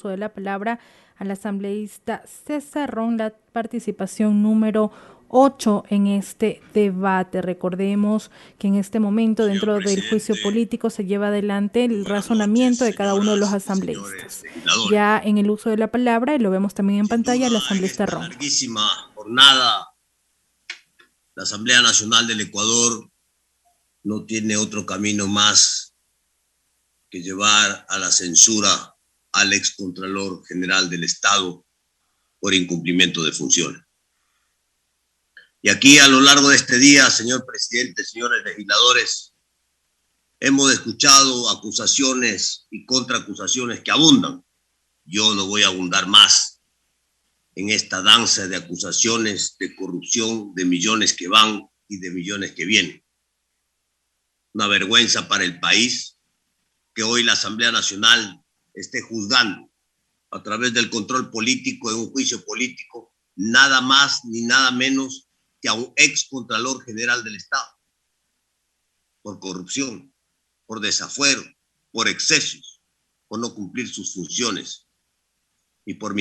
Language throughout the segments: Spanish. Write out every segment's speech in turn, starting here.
de la palabra al asambleísta César Ron, la participación número 8 en este debate. Recordemos que en este momento, dentro del juicio político, se lleva adelante el razonamiento de cada uno de los asambleístas. Ya en el uso de la palabra, y lo vemos también en pantalla, el asambleísta Ron. En esta larguísima jornada, la Asamblea Nacional del Ecuador no tiene otro camino más que llevar a la censura al excontralor general del Estado por incumplimiento de funciones. Y aquí, a lo largo de este día, señor presidente, señores legisladores, hemos escuchado acusaciones y contraacusaciones que abundan. Yo no voy a abundar más en esta danza de acusaciones de corrupción, de millones que van y de millones que vienen. Una vergüenza para el país que hoy la Asamblea Nacional esté juzgando a través del control político, en un juicio político, nada más ni nada menos que a un excontralor general del Estado, por corrupción, por desafuero, por excesos, por no cumplir sus funciones y por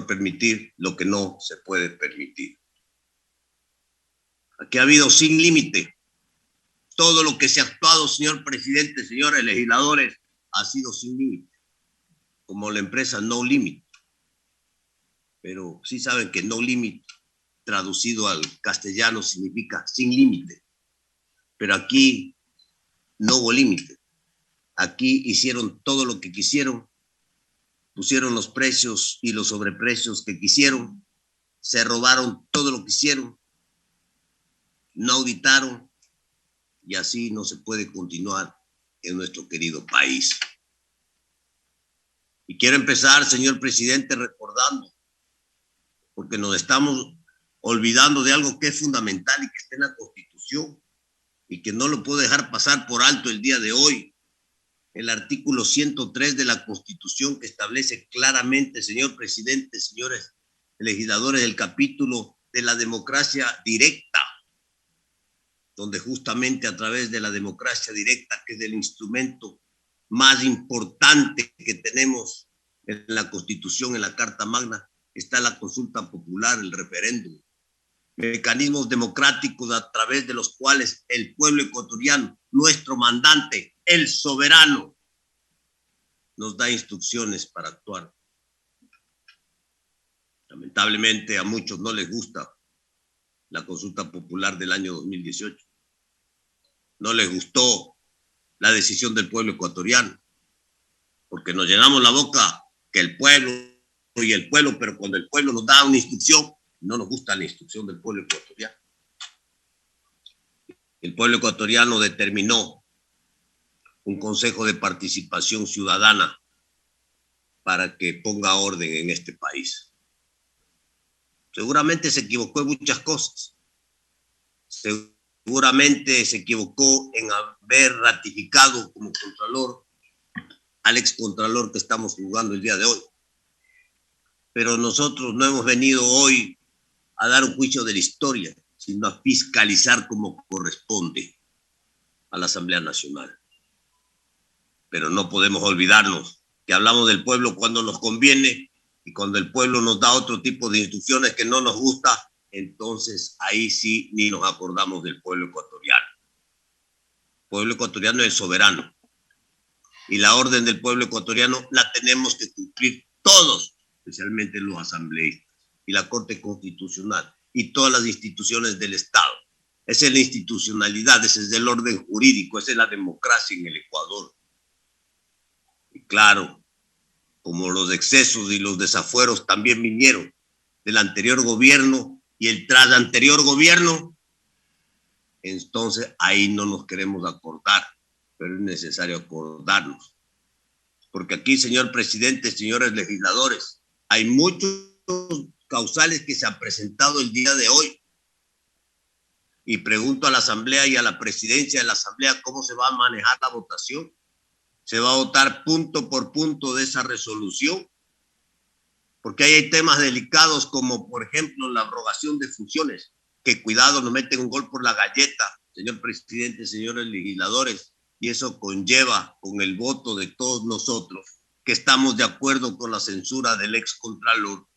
permitir lo que no se puede permitir. Aquí ha habido sin límite. Todo lo que se ha actuado, señor presidente, señores legisladores, ha sido sin límite, como la empresa No Limit. Pero sí saben que No Limit, traducido al castellano, significa sin límite. Pero aquí no hubo límite. Aquí hicieron todo lo que quisieron, pusieron los precios y los sobreprecios que quisieron, se robaron todo lo que hicieron, no auditaron, y así no se puede continuar en nuestro querido país. Y quiero empezar, señor presidente, recordando, porque nos estamos olvidando de algo que es fundamental y que está en la Constitución y que no lo puedo dejar pasar por alto el día de hoy. El artículo 103 de la Constitución, que establece claramente, señor presidente, señores legisladores, el capítulo de la democracia directa, donde justamente a través de la democracia directa, que es el instrumento más importante que tenemos en la Constitución, en la Carta Magna, está la consulta popular, el referéndum, mecanismos democráticos a través de los cuales el pueblo ecuatoriano, nuestro mandante, el soberano, nos da instrucciones para actuar. Lamentablemente a muchos no les gusta la consulta popular del año 2018. No les gustó la decisión del pueblo ecuatoriano, porque nos llenamos la boca que el pueblo y el pueblo, pero cuando el pueblo nos da una instrucción, no nos gusta la instrucción del pueblo ecuatoriano. El pueblo ecuatoriano determinó un consejo de participación ciudadana para que ponga orden en este país. Seguramente se equivocó en muchas cosas. Seguramente se equivocó en haber ratificado como contralor al excontralor que estamos juzgando el día de hoy. Pero nosotros no hemos venido hoy a dar un juicio de la historia, sino a fiscalizar como corresponde a la Asamblea Nacional. Pero no podemos olvidarnos que hablamos del pueblo cuando nos conviene y cuando el pueblo nos da otro tipo de instrucciones que no nos gusta, entonces ahí sí ni nos acordamos del pueblo ecuatoriano. El pueblo ecuatoriano es el soberano y la orden del pueblo ecuatoriano la tenemos que cumplir todos, especialmente los asambleístas y la Corte Constitucional y todas las instituciones del Estado. Esa es la institucionalidad, ese es el orden jurídico, esa es la democracia en el Ecuador. Y claro, como los excesos y los desafueros también vinieron del anterior gobierno y el tras anterior gobierno, entonces ahí no nos queremos acordar, pero es necesario acordarnos. Porque aquí, señor presidente, señores legisladores, hay muchos causales que se han presentado el día de hoy. Y pregunto a la Asamblea y a la presidencia de la Asamblea cómo se va a manejar la votación. ¿Se va a votar punto por punto de esa resolución? Porque ahí hay temas delicados como, por ejemplo, la abrogación de funciones, que cuidado, nos meten un gol por la galleta, señor presidente, señores legisladores, y eso conlleva, con el voto de todos nosotros, que estamos de acuerdo con la censura del excontralor,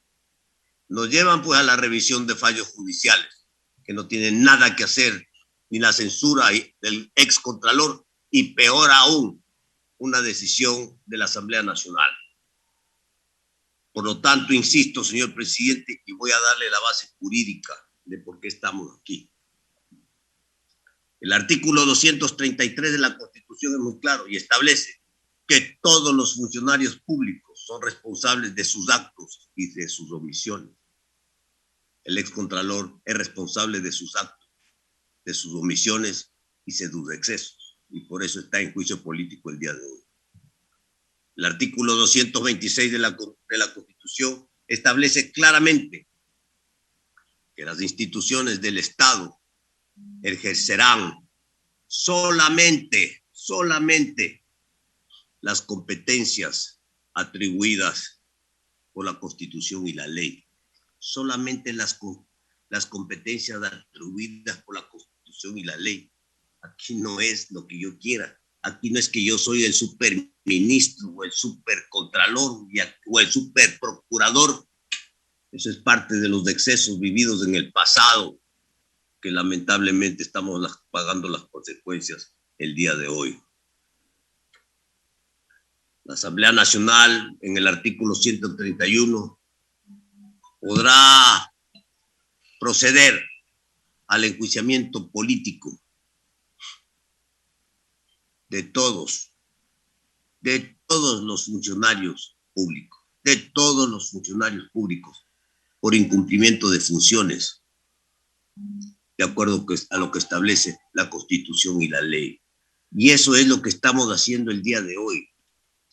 nos llevan pues a la revisión de fallos judiciales, que no tienen nada que hacer, ni la censura del excontralor, y peor aún, una decisión de la Asamblea Nacional. Por lo tanto, insisto, señor presidente, y voy a darle la base jurídica de por qué estamos aquí. El artículo 233 de la Constitución es muy claro y establece que todos los funcionarios públicos son responsables de sus actos y de sus omisiones. El excontralor es responsable de sus actos, de sus omisiones y de sus excesos, y por eso está en juicio político el día de hoy. El artículo 226 de la Constitución establece claramente que las instituciones del Estado ejercerán solamente las competencias atribuidas por la Constitución y la ley. Solamente las competencias atribuidas por la Constitución y la ley. Aquí no es lo que yo quiera. Aquí no es que yo soy el superministro o el supercontralor o el superprocurador. Eso es parte de los excesos vividos en el pasado, que lamentablemente estamos pagando las consecuencias el día de hoy. La Asamblea Nacional, en el artículo 131, podrá proceder al enjuiciamiento político de todos los funcionarios públicos, por incumplimiento de funciones, de acuerdo a lo que establece la Constitución y la ley. Y eso es lo que estamos haciendo el día de hoy.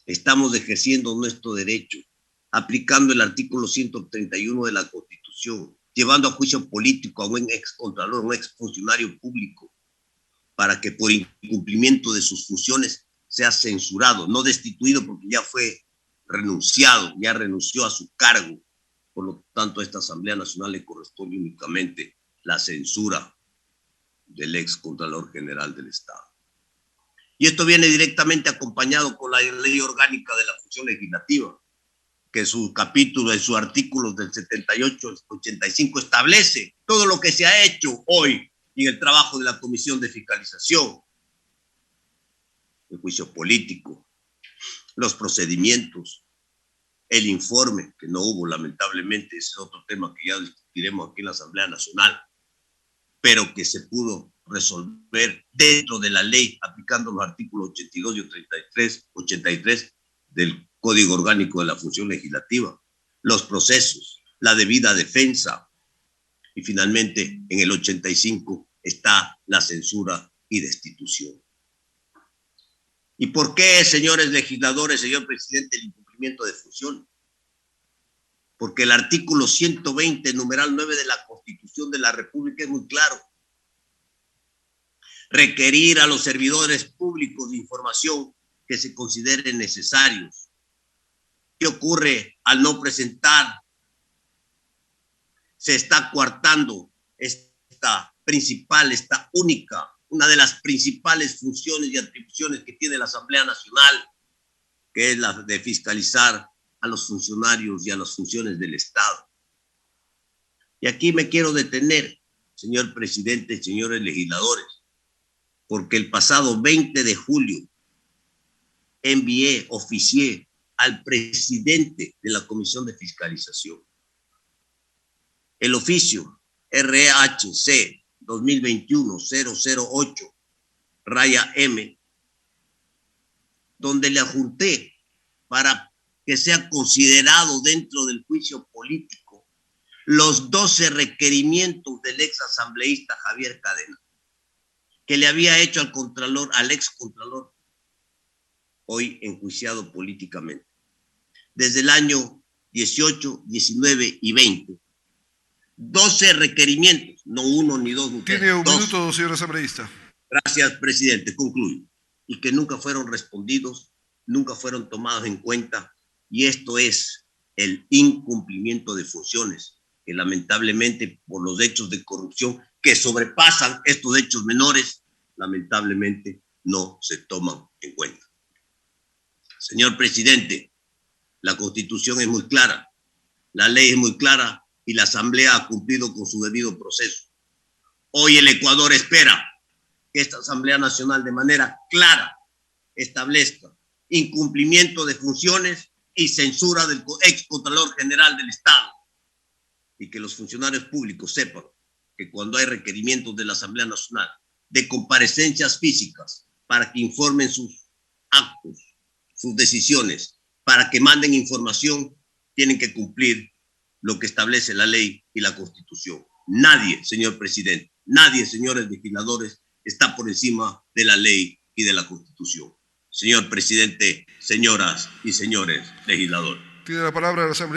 Estamos ejerciendo nuestro derecho, aplicando el artículo 131 de la Constitución, llevando a juicio político a un excontralor, un exfuncionario público, para que por incumplimiento de sus funciones sea censurado, no destituido porque ya renunció a su cargo. Por lo tanto, a esta Asamblea Nacional le corresponde únicamente la censura del excontralor general del Estado. Y esto viene directamente acompañado con la Ley Orgánica de la Función Legislativa, que en su capítulo, en sus artículos del 78 al 85 establece todo lo que se ha hecho hoy en el trabajo de la Comisión de Fiscalización, el juicio político, los procedimientos, el informe, que no hubo lamentablemente, ese es otro tema que ya discutiremos aquí en la Asamblea Nacional, pero que se pudo resolver dentro de la ley, aplicando los artículos 82 y 83 del Código Orgánico de la Función Legislativa, los procesos, la debida defensa, y finalmente en el 85 está la censura y destitución. ¿Y por qué, señores legisladores, señor presidente, el incumplimiento de funciones? Porque el artículo 120, numeral 9 de la Constitución de la República es muy claro. Requerir a los servidores públicos de información que se consideren necesarios. ¿Qué ocurre al no presentar? Se está coartando esta única, una de las principales funciones y atribuciones que tiene la Asamblea Nacional, que es la de fiscalizar a los funcionarios y a las funciones del Estado. Y aquí me quiero detener, señor presidente, señores legisladores, porque el pasado 20 de julio oficié al presidente de la Comisión de Fiscalización el oficio RHC 2021-008-M, donde le adjunté para que sea considerado dentro del juicio político los 12 requerimientos del ex asambleísta Javier Cadena, que le había hecho al ex contralor, hoy enjuiciado políticamente. Desde el año 18, 19 y 20, 12 requerimientos, no uno ni dos. Tiene un minuto, señor asambleísta. Gracias, presidente. Concluyo. Y que nunca fueron respondidos, nunca fueron tomados en cuenta. Y esto es el incumplimiento de funciones, que lamentablemente por los hechos de corrupción que sobrepasan estos hechos menores, lamentablemente no se toman en cuenta. Señor presidente, La Constitución es muy clara, la ley es muy clara y la Asamblea ha cumplido con su debido proceso. Hoy el Ecuador espera que esta Asamblea Nacional de manera clara establezca incumplimiento de funciones y censura del ex Contralor General del Estado, y que los funcionarios públicos sepan que cuando hay requerimientos de la Asamblea Nacional de comparecencias físicas para que informen sus actos, sus decisiones, para que manden información, tienen que cumplir lo que establece la ley y la Constitución. Nadie, señor presidente, nadie, señores legisladores, está por encima de la ley y de la Constitución. Señor presidente, señoras y señores legisladores. Tiene la palabra el asambleísta.